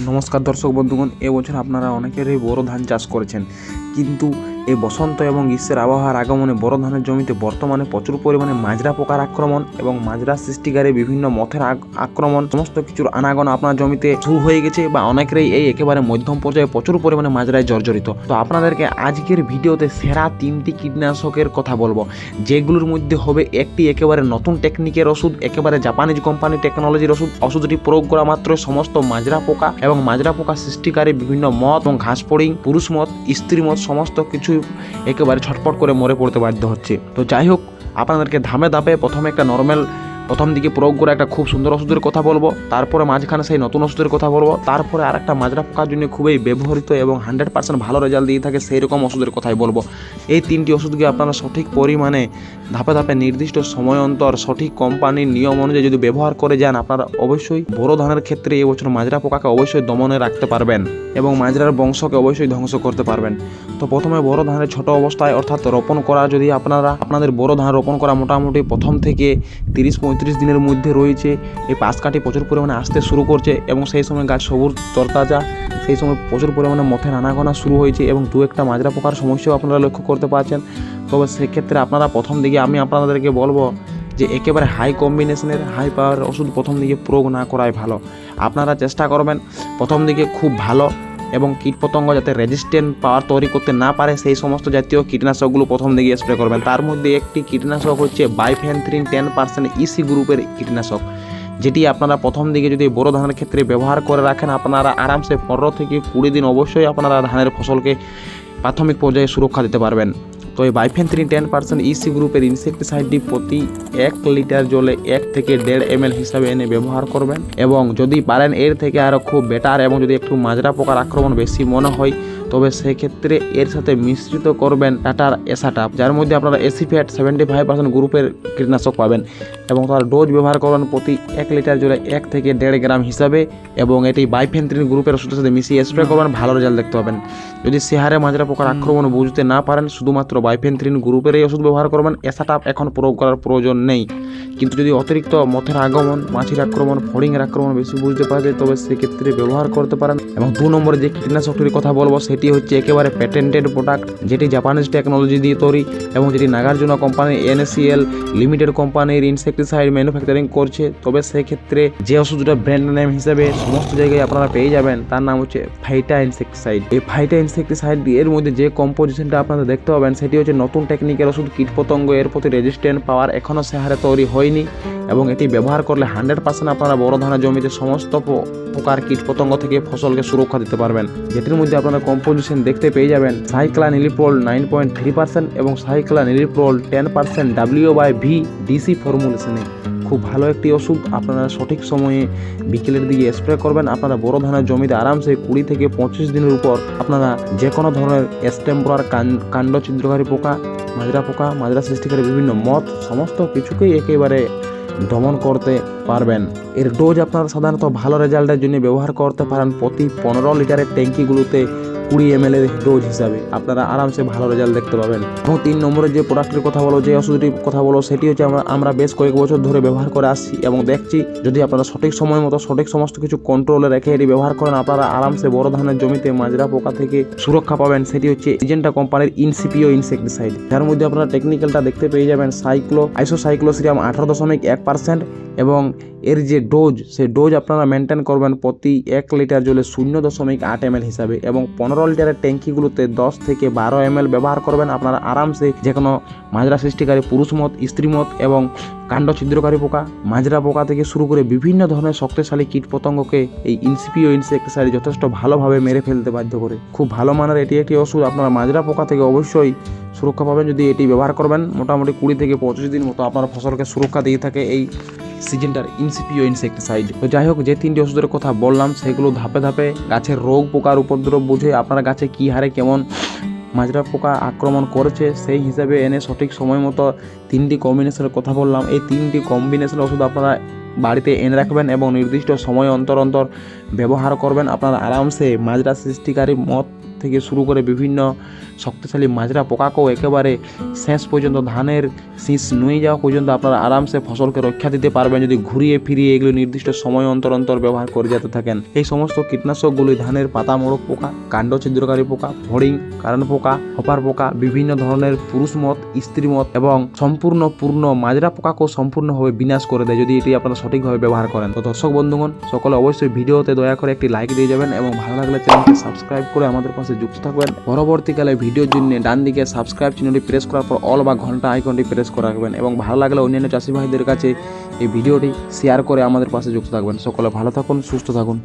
নমস্কার দর্শক বন্ধুগণ, এবছর আপনারা অনেকেরই বোরো ধান চাষ করেছেন, কিন্তু এই বসন্ত এবং গ্রীষ্মের আবহাওয়ার আগমনে বোরো ধানের জমিতে বর্তমানে প্রচুর পরিমাণে মাজরা পোকার আক্রমণ এবং মাজরা সৃষ্টিকারী বিভিন্ন মথের আক্রমণ সমস্ত কিছুর আনাগোনা আপনার জমিতে শুরু হয়ে গেছে বা অনেকেরই এই একেবারে মধ্যম পর্যায়ে প্রচুর পরিমাণে মাজরায় জর্জরিত। তো আপনাদেরকে আজকের ভিডিওতে সেরা 3টি কীটনাশকের কথা বলবো, যেগুলোর মধ্যে হবে একটি একেবারে নতুন টেকনিকের ওষুধ, একেবারে জাপানিজ কোম্পানি টেকনোলজির ওষুধটি প্রয়োগ করা মাত্র সমস্ত মাজরা পোকা এবং মাজরা পোকা সৃষ্টিকারী বিভিন্ন মথ এবং ঘাস ফড়িং, পুরুষ মথ, স্ত্রী মথ সমস্ত কিছু একেবারে ছটপট করে মরে পড়তে বাধ্য হচ্ছে। তো যাই হোক, আপনাদেরকে ধাপে ধাপে প্রথমে একটা নর্মাল প্রথম দিকে প্রয়োগ করে একটা খুব সুন্দর ওষুধের কথা বলবো, তারপরে মাঝখানে সেই নতুন ওষুধের কথা বলবো, তারপরে আরেকটা মাজরা পোকার জন্য খুবই ব্যবহৃত এবং 100% ভালো রেজাল্ট দিয়ে থাকে সেই রকম ওষুধের কথাই বলবো। এই 3টি ওষুধকে আপনারা সঠিক পরিমাণে ধাপে ধাপে নির্দিষ্ট সময় অন্তর সঠিক কোম্পানির নিয়ম অনুযায়ী যদি ব্যবহার করে যান, আপনারা অবশ্যই বোরো ধানের ক্ষেত্রে এই বছর মাজরা পোকাকে অবশ্যই দমনে রাখতে পারবেন এবং মাজরার বংশকে অবশ্যই ধ্বংস করতে পারবেন। তো প্রথমে বোরো ধানের ছোট অবস্থায় অর্থাৎ রোপণ করা, যদি আপনাদের বোরো ধান রোপণ করা মোটামুটি প্রথম থেকে 30-35 দিনের মধ্যে রয়েছে, এই পাশ কাঠি প্রচুর পরিমাণে আসতে শুরু করছে এবং সেই সময় গাছ সবুজ তরতাজা, সেই সময় প্রচুর পরিমাণে মথের আনাগোনা শুরু হয়েছে এবং দু একটা মাজরা পোকার সমস্যাও আপনারা লক্ষ্য করতে পারছেন। তবে সেক্ষেত্রে আপনারা প্রথম দিকে আমি আপনাদেরকে বলবো যে একেবারে হাই কম্বিনেশনের হাই পাওয়ার ওষুধ প্রথম দিকে প্রয়োগ না করাই ভালো। আপনারা চেষ্টা করবেন প্রথম দিকে খুব ভালো এবং কীটপতঙ্গ যাতে রেজিস্ট্যান্ট পাওয়ার তৈরি করতে না পারে সেই সমস্ত জাতীয় কীটনাশকগুলো প্রথম দিকে স্প্রে করবেন। তার মধ্যে একটি কীটনাশক হচ্ছে বাইফেন্থ্রিন 10% ইসি গ্রুপের কীটনাশক, যেটি আপনারা প্রথম দিকে যদি বোরো ধানের ক্ষেত্রে ব্যবহার করে রাখেন, আপনারা আরামসে 15 থেকে 20 দিন অবশ্যই আপনারা ধানের ফসলকে প্রাথমিক পর্যায়ে সুরক্ষা দিতে পারবেন। তো এই বাইফেন্থ্রিন 10% ইসি গ্রুপের ইনসেক্টিসাইডটি প্রতি 1 লিটার জলে 1 থেকে 1.5 ml হিসাবে এনে ব্যবহার করবেন এবং যদি পারেন এর থেকে আরও খুব বেটার এবং যদি একটু মাজরা পোকার আক্রমণ বেশি মনে হয় তবে সেক্ষেত্রে এর সাথে মিশ্রিত করবেন টাটার এসাটাপ, যার মধ্যে আপনারা এসিফ্যাট 75% গ্রুপের কীটনাশক পাবেন এবং তার ডোজ ব্যবহার করবেন প্রতি 1 লিটার জলে 1 থেকে 1.5 গ্রাম হিসাবে এবং এটি বাইফেন্থ্রিন গ্রুপের ওষুধের সাথে মিশিয়ে স্প্রে করবেন, ভালো রেজাল্ট দেখতে পাবেন। যদি সে হারে মাজরা পোকার আক্রমণ বুঝতে না পারেন, শুধুমাত্র বাইফেন্থ্রিন গ্রুপের এই ওষুধ ব্যবহার করবেন, এসাটাপ এখন প্রয়োগ করার প্রয়োজন নেই। কিন্তু যদি অতিরিক্ত মথের আগমন, মাছির আক্রমণ, ফড়িংয়ের আক্রমণ বেশি বুঝতে পারা যায় তবে সেক্ষেত্রে ব্যবহার করতে পারেন। এবং 2 নম্বরে যে কীটনাশকটির কথা বলবো সেটি হচ্ছে একেবারে প্যাটেন্টেড প্রোডাক্ট, যেটি জাপানিজ টেকনোলজি দিয়ে তৈরি এবং যেটি নাগার্জুনা কোম্পানি NaCl লিমিটেড কোম্পানির ইনসেক্টিসাইড ম্যানুফ্যাকচারিং করছে। তবে সেক্ষেত্রে যে ওষুধটা ব্র্যান্ড নেম হিসেবে সমস্ত জায়গায় আপনারা পেয়ে যাবেন তার নাম হচ্ছে ফাইটা ইনসেক্টিসাইড। এই ফাইটা ইনসেক্টিসাইড এর মধ্যে যে কম্পোজিশনটা আপনারা দেখতে পাবেন সেটি হচ্ছে নতুন টেকনিকের ওষুধ, কীটপতঙ্গ এর প্রতি রেজিস্ট্যান্ট পাওয়ার এখনও সে হারে তৈরি হয়নি এবং এটি ব্যবহার করলে 100% আপনারা বোরো ধানের জমিতে সমস্ত প্রকার কীটপতঙ্গ থেকে ফসলকে সুরক্ষা দিতে পারবেন। যেটির মধ্যে আপনারা কম্পোজিশন দেখতে পেয়ে যাবেন সাইক্লানিলিপ্রোল 9.3% এবং সাইক্লানিলিপ্রোল 10% W/V DC ফর্মুলেশনে। খুব ভালো একটি ওষুধ, আপনারা সঠিক সময়ে বিকেলের দিকে স্প্রে করবেন। আপনারা বোরো ধানের জমিতে আরামসে 20 থেকে 25 দিনের উপর আপনারা যে কোনো ধরনের স্টেম্পোরার কাণ্ড ছিদ্রকারী পোকা, মাজরা পোকা, মাজরা সৃষ্টিকারী বিভিন্ন মথ সমস্ত কিছুকেই একেবারে দমন করতে পারবেন। এর ডোজ আপনারা সাধারণত ভালো রেজাল্টের জন্য ব্যবহার করতে পারেন প্রতি 15 লিটারের ট্যাঙ্কিগুলোতে 20 ml এর ডোজ হিসাবে, আপনারা আরামসে ভালো রেজাল্ট দেখতে পাবেন। এবং 3 নম্বরে যে প্রোডাক্টের কথা বলো, যে ওষুধটির কথা বলো সেটি হচ্ছে আমরা বেশ কয়েক বছর ধরে ব্যবহার করে আসছি এবং দেখছি যদি আপনারা সঠিক সময় মতো সঠিক সমস্ত কিছু কন্ট্রোলে রেখে এটি ব্যবহার করেন, আপনারা আরামসে বোরো ধানের জমিতে মাজরা পোকা থেকে সুরক্ষা পাবেন। সেটি হচ্ছে সিজেন্টা কোম্পানির ইনসিপিও ইনসেক্টিসাইড, যার মধ্যে আপনারা টেকনিক্যালটা দেখতে পেয়ে যাবেন আইসোসাইক্লোসিরাম 18.1% এবং এর যে ডোজ সেই ডোজ আপনারা মেনটেন করবেন প্রতি 1 লিটার জলে 0.8 ml হিসাবে এবং 15 লিটারের ট্যাঙ্কিগুলোতে 10 থেকে 12 ml ব্যবহার করবেন। আপনারা আরামসে যে কোনো মাজরা সৃষ্টিকারী পুরুষ মথ, স্ত্রী মথ এবং কাণ্ড ছিদ্রকারী পোকা, মাজরা পোকা থেকে শুরু করে বিভিন্ন ধরনের শক্তিশালী কীটপতঙ্গকে এই ইনসিপিও ইনসেক্টিসাইড যথেষ্ট ভালোভাবে মেরে ফেলতে বাধ্য করে। খুব ভালো মানের এটি একটি ওষুধ, আপনারা মাজরা পোকা থেকে অবশ্যই সুরক্ষা পাবেন যদি এটি ব্যবহার করবেন। মোটামুটি 20 থেকে 25 দিন মতো আপনার ফসলকে সুরক্ষা দিয়ে থাকে এই সিজেন্টার ইনসিপিও ইনসেক্টিসাইড। তো যাই হোক, যে 3টি ওষুধের কথা বললাম সেগুলো ধাপে ধাপে গাছের রোগ পোকার উপদ্রব বুঝে আপনার গাছে কী হারে কেমন মাজরা পোকা আক্রমণ করেছে সেই হিসাবে এনে সঠিক সময় মতো 3টি কম্বিনেশনের কথা বললাম। এই 3টি কম্বিনেশনের ওষুধ আপনারা বাড়িতে এনে রাখবেন এবং নির্দিষ্ট সময় অন্তর অন্তর ব্যবহার করবেন। আপনারা আরামসে মাজরা সৃষ্টিকারী মথ থেকে শুরু করে বিভিন্ন শক্তিশালী মাজরা পোকাকেও একেবারে শেষ পর্যন্ত ধানের শীষ নুয়ে যাওয়া পর্যন্ত আপনারা আরামসে ফসলকে রক্ষা দিতে পারবেন যদি ঘুরিয়ে ফিরিয়ে এগুলো নির্দিষ্ট সময় অন্তর অন্তর ব্যবহার করে যেতে থাকেন। এই সমস্ত কীটনাশকগুলি ধানের পাতা মোড়ক পোকা, কাণ্ড ছিদ্রকারী পোকা, ফড়িং, কারণ পোকা, হপার পোকা, বিভিন্ন ধরনের পুরুষ মত, স্ত্রী মত এবং পূর্ণ মাজরা পোকাকেও সম্পূর্ণভাবে বিনাশ করে দেয় যদি এটি আপনারা সঠিকভাবে ব্যবহার করেন। তো দর্শক বন্ধুগণ, সকলে অবশ্যই ভিডিওতে দয়া করে একটি লাইক দিয়ে যাবেন এবং ভালো লাগলে চ্যানেলকে সাবস্ক্রাইব করে আমাদের পাশে যুক্ত থাকবেন। পরবর্তীকালে ভিডিওর জন্য ডান দিকে সাবস্ক্রাইব চিহ্নটি প্রেস করার পর অল বা ঘন্টা আইকনটি প্রেস করে রাখবেন এবং ভালো লাগলে অন্যান্য চাষি ভাইদের কাছে এই ভিডিওটি শেয়ার করে আমাদের পাশে যুক্ত থাকবেন। সকলে ভালো থাকুন, সুস্থ থাকুন।